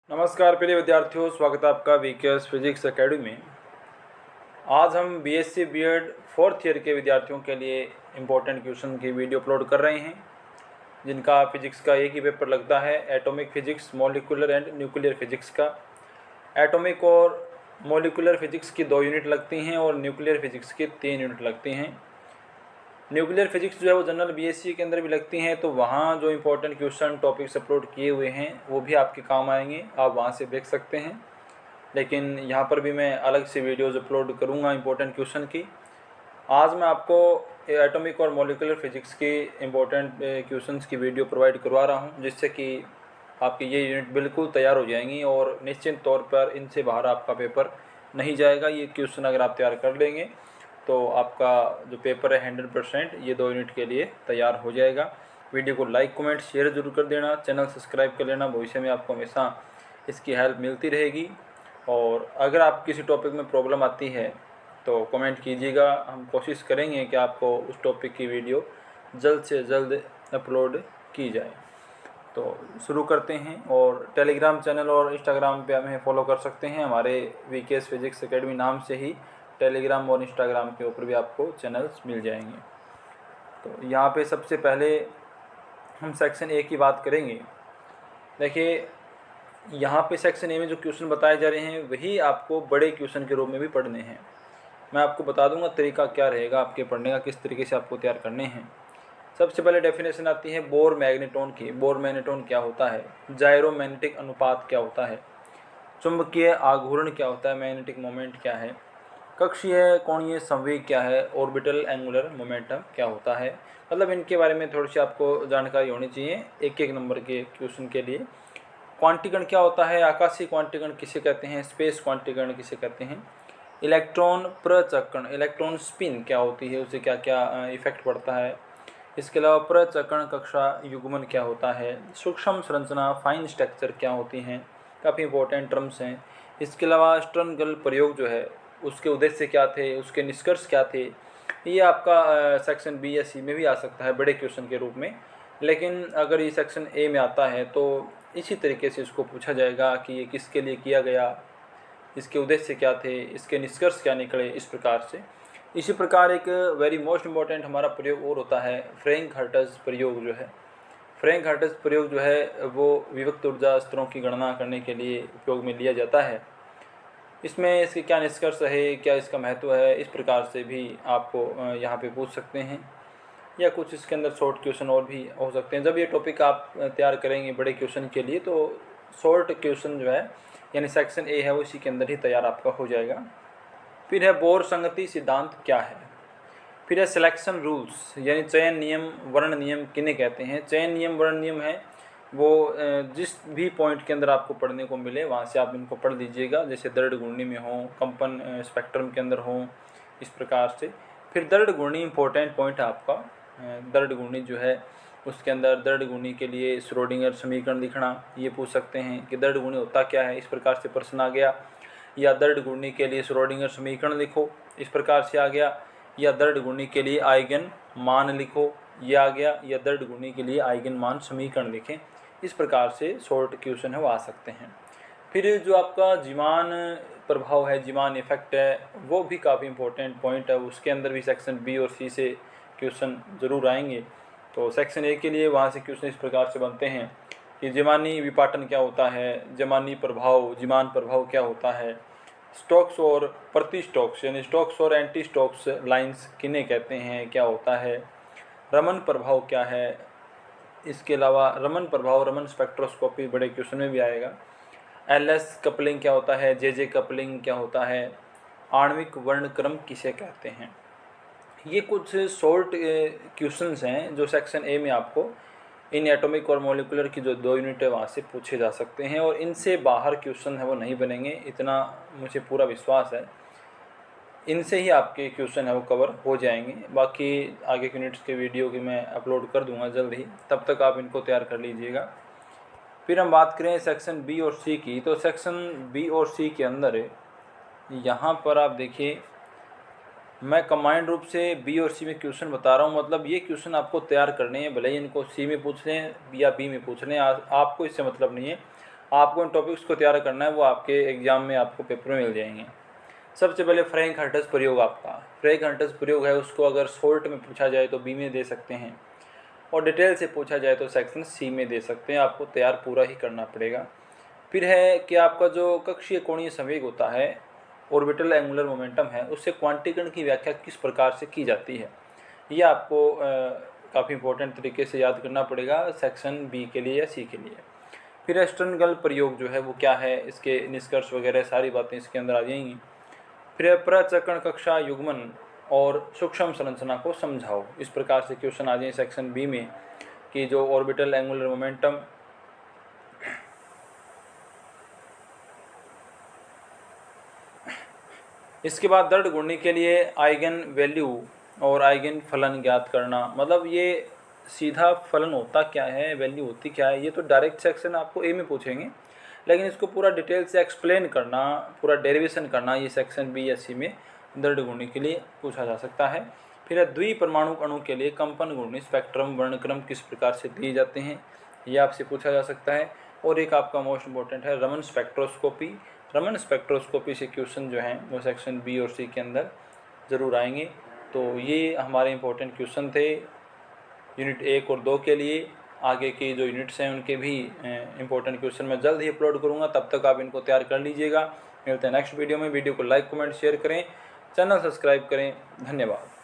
नमस्कार प्रिय विद्यार्थियों, स्वागत है आपका वीकेएस फिजिक्स एकेडमी में। आज हम बीएससी बीएड फोर्थ ईयर के विद्यार्थियों के लिए इम्पोर्टेंट क्वेश्चन की वीडियो अपलोड कर रहे हैं, जिनका फिजिक्स का एक ही पेपर लगता है, atomic physics, molecular and nuclear physics का। एटॉमिक और मॉलिक्यूलर फिजिक्स की 2 यूनिट लगती हैं और न्यूक्लियर फिजिक्स की 3 यूनिट लगती हैं। न्यूक्लियर फिजिक्स जो है वो जनरल बीएससी के अंदर भी लगती हैं, तो वहाँ जो इम्पोर्टेंट क्वेश्चन टॉपिक्स अपलोड किए हुए हैं वो भी आपके काम आएंगे, आप वहाँ से देख सकते हैं। लेकिन यहाँ पर भी मैं अलग से वीडियोज़ अपलोड करूँगा इम्पोर्टेंट क्वेश्चन की। आज मैं आपको एटॉमिक और मॉलिक्यूलर फिजिक्स की इम्पोर्टेंट क्वेश्चंस की वीडियो प्रोवाइड करवा रहा हूँ, जिससे कि आपकी ये यूनिट बिल्कुल तैयार हो जाएंगी और निश्चित तौर पर इनसे बाहर आपका पेपर नहीं जाएगा। ये क्वेश्चन अगर आप तैयार कर लेंगे तो आपका जो पेपर है 100% ये 2 यूनिट के लिए तैयार हो जाएगा। वीडियो को लाइक, कमेंट, शेयर जरूर कर देना, चैनल सब्सक्राइब कर लेना, भविष्य में आपको हमेशा इसकी हेल्प मिलती रहेगी। और अगर आप किसी टॉपिक में प्रॉब्लम आती है तो कमेंट कीजिएगा, हम कोशिश करेंगे कि आपको उस टॉपिक की वीडियो जल्द से जल्द अपलोड की जाए। तो शुरू करते हैं। और टेलीग्राम चैनल और इंस्टाग्राम पे हमें फॉलो कर सकते हैं, हमारे वीकेएस फिजिक्स एकेडमी नाम से ही टेलीग्राम और इंस्टाग्राम के ऊपर भी आपको चैनल्स मिल जाएंगे। तो यहाँ पे सबसे पहले हम सेक्शन ए की बात करेंगे। देखिए, यहाँ पे सेक्शन ए में जो क्वेश्चन बताए जा रहे हैं वही आपको बड़े क्वेश्चन के रूप में भी पढ़ने हैं। मैं आपको बता दूंगा तरीका क्या रहेगा आपके पढ़ने का, किस तरीके से आपको तैयार करने हैं। सबसे पहले डेफिनेशन आती है बोर मैग्नेटोन की। बोर मैग्नेटोन क्या होता है, जायरोमैग्नेटिक अनुपात क्या होता है, चुंबकीय आघूर्ण क्या होता है, मैग्नेटिक मोमेंट क्या है, कक्षीय कोणीय संवेग क्या है, ऑर्बिटल एंगुलर मोमेंटम क्या होता है। मतलब इनके बारे में थोड़ी सी आपको जानकारी होनी चाहिए एक एक नंबर के क्वेश्चन के लिए। क्वांटीकरण क्या होता है, आकाशीय क्वांटीकरण किसे कहते हैं, स्पेस क्वांटीकरण किसे कहते हैं, इलेक्ट्रॉन प्रचक्रण, इलेक्ट्रॉन स्पिन क्या होती है, उसे क्या क्या इफेक्ट पड़ता है। इसके अलावा प्रचक्रण कक्षा युग्मन क्या होता है, सूक्ष्म संरचना फाइन स्ट्रक्चर क्या होती हैं, काफ़ी इंपॉर्टेंट टर्म्स हैं। इसके अलावा स्टर्नगल प्रयोग जो है उसके उद्देश्य क्या थे, उसके निष्कर्ष क्या थे। ये आपका सेक्शन बी या सी में भी आ सकता है बड़े क्वेश्चन के रूप में, लेकिन अगर ये सेक्शन ए में आता है तो इसी तरीके से इसको पूछा जाएगा कि ये किसके लिए किया गया, इसके उद्देश्य क्या थे, इसके निष्कर्ष क्या निकले, इस प्रकार से। इसी प्रकार एक वेरी मोस्ट इम्पॉर्टेंट हमारा प्रयोग और होता है फ्रैंक हर्ट्ज प्रयोग जो है। फ्रैंक हर्ट्ज प्रयोग जो है वो विविक्त ऊर्जा स्तरों की गणना करने के लिए उपयोग में लिया जाता है। इसमें इसके क्या निष्कर्ष है, क्या इसका महत्व है, इस प्रकार से भी आपको यहाँ पे पूछ सकते हैं, या कुछ इसके अंदर शॉर्ट क्वेश्चन और भी हो सकते हैं। जब ये टॉपिक आप तैयार करेंगे बड़े क्वेश्चन के लिए तो शॉर्ट क्वेश्चन जो है यानी सेक्शन ए है वो इसी के अंदर ही तैयार आपका हो जाएगा। फिर है बोर संगति सिद्धांत क्या है। फिर है सिलेक्शन रूल्स यानी चयन नियम, वर्ण नियम किन्हें कहते हैं। चयन नियम, वर्ण नियम है वो जिस भी पॉइंट के अंदर आपको पढ़ने को मिले वहाँ से आप इनको पढ़ लीजिएगा, जैसे दर्ड घूर्णी में हो, कंपन स्पेक्ट्रम के अंदर हो, इस प्रकार से। फिर दर्ड घूर्णी इंपॉर्टेंट पॉइंट है आपका। दर्ड घूर्णी जो है उसके अंदर दर्ड घूर्णी के लिए श्रोडिंगर समीकरण लिखना, ये पूछ सकते हैं कि दर्ड घूर्णी होता क्या है, इस प्रकार से प्रश्न आ गया। या दर्ड घूर्णी के लिए श्रोडिंगर समीकरण लिखो, इस प्रकार से आ गया। या दर्ड घूर्णी के लिए आइगन मान लिखो, ये आ गया। या दर्ड घूर्णी के लिए आइगन मान समीकरण लिखें, इस प्रकार से शॉर्ट क्वेश्चन है वो आ सकते हैं। फिर जो आपका जीवान प्रभाव है, जीवान इफेक्ट है, वो भी काफ़ी इंपॉर्टेंट पॉइंट है। उसके अंदर भी सेक्शन बी और सी से क्वेश्चन ज़रूर आएंगे। तो सेक्शन ए के लिए वहाँ से क्वेश्चन इस प्रकार से बनते हैं कि जीवानी विपाटन क्या होता है, जीवानी प्रभाव, जीवान प्रभाव क्या होता है, स्टोक्स और प्रति स्टोक्स यानी स्टोक्स और एंटी स्टोक्स लाइंस किन्हें कहते हैं, क्या होता है, रमन प्रभाव क्या है। इसके अलावा रमन प्रभाव, रमन स्पेक्ट्रोस्कोपी बड़े क्वेश्चन में भी आएगा। एलएस कपलिंग क्या होता है, जे कपलिंग क्या होता है, आणविक वर्णक्रम किसे कहते हैं। ये कुछ शॉर्ट क्वेश्चंस हैं जो सेक्शन ए में आपको इन एटॉमिक और मॉलिक्यूलर की जो 2 यूनिट है वहाँ से पूछे जा सकते हैं, और इनसे बाहर क्वेश्चन है वो नहीं बनेंगे, इतना मुझे पूरा विश्वास है। इनसे ही आपके क्वेश्चन है वो कवर हो जाएंगे। बाकी आगे के यूनिट्स के वीडियो की मैं अपलोड कर दूंगा जल्द ही, तब तक आप इनको तैयार कर लीजिएगा। फिर हम बात करें सेक्शन बी और सी की। तो सेक्शन बी और सी के अंदर यहाँ पर आप देखिए, मैं कंबाइंड रूप से बी और सी में क्वेश्चन बता रहा हूँ। मतलब ये क्वेश्चन आपको तैयार करने हैं, भले ही इनको सी में पूछ लें या बी में पूछ लें, आपको इससे मतलब नहीं है। आपको उन टॉपिक्स को तैयार करना है, वो आपके एग्ज़ाम में आपको पेपर में मिल जाएंगे। सबसे पहले फ्रैंक हर्ट्ज़ प्रयोग आपका फ्रैंक हर्ट्ज़ प्रयोग है, उसको अगर शॉर्ट में पूछा जाए तो बी में दे सकते हैं और डिटेल से पूछा जाए तो सेक्शन सी में दे सकते हैं। आपको तैयार पूरा ही करना पड़ेगा। फिर है कि आपका जो कक्षीय कोणीय संवेग होता है, ऑर्बिटल एंगुलर मोमेंटम है, उससे क्वांटीकरण की व्याख्या किस प्रकार से की जाती है, ये आपको काफ़ी इंपॉर्टेंट तरीके से याद करना पड़ेगा सेक्शन बी के लिए या सी के लिए। फिर एस्ट्रोनगल प्रयोग जो है वो क्या है, इसके निष्कर्ष वगैरह सारी बातें इसके अंदर आ जाएंगी। फिर प्रचक्रण कक्षा युग्मन और सूक्ष्म संरचना को समझाओ, इस प्रकार से क्वेश्चन आ जाए सेक्शन बी में कि जो ऑर्बिटल एंगुलर मोमेंटम, इसके बाद दृढ़ घूर्णी के लिए आइगन वैल्यू और आइगन फलन ज्ञात करना। मतलब ये सीधा फलन होता क्या है, वैल्यू होती क्या है, ये तो डायरेक्ट सेक्शन आपको ए में पूछेंगे, लेकिन इसको पूरा डिटेल से एक्सप्लेन करना, पूरा डेरिवेशन करना, ये सेक्शन बी या सी में दृढ़ घूर्णी के लिए पूछा जा सकता है। फिर द्विपरमाणु अणु के लिए कंपन घूर्णी स्पेक्ट्रम वर्णक्रम किस प्रकार से दिए जाते हैं, ये आपसे पूछा जा सकता है। और एक आपका मोस्ट इंपॉर्टेंट है रमन स्पेक्ट्रोस्कोपी। रमन स्पेक्ट्रोस्कोपी से क्वेश्चन जो हैं वो सेक्शन बी और सी के अंदर ज़रूर आएंगे। तो ये हमारे इंपॉर्टेंट क्वेश्चन थे यूनिट 1 और 2 के लिए। आगे की जो यूनिट्स हैं उनके भी इंपॉर्टेंट क्वेश्चन मैं जल्द ही अपलोड करूँगा, तब तक आप इनको तैयार कर लीजिएगा। मिलते हैं नेक्स्ट वीडियो में। वीडियो को लाइक कमेंट शेयर करें, चैनल सब्सक्राइब करें। धन्यवाद।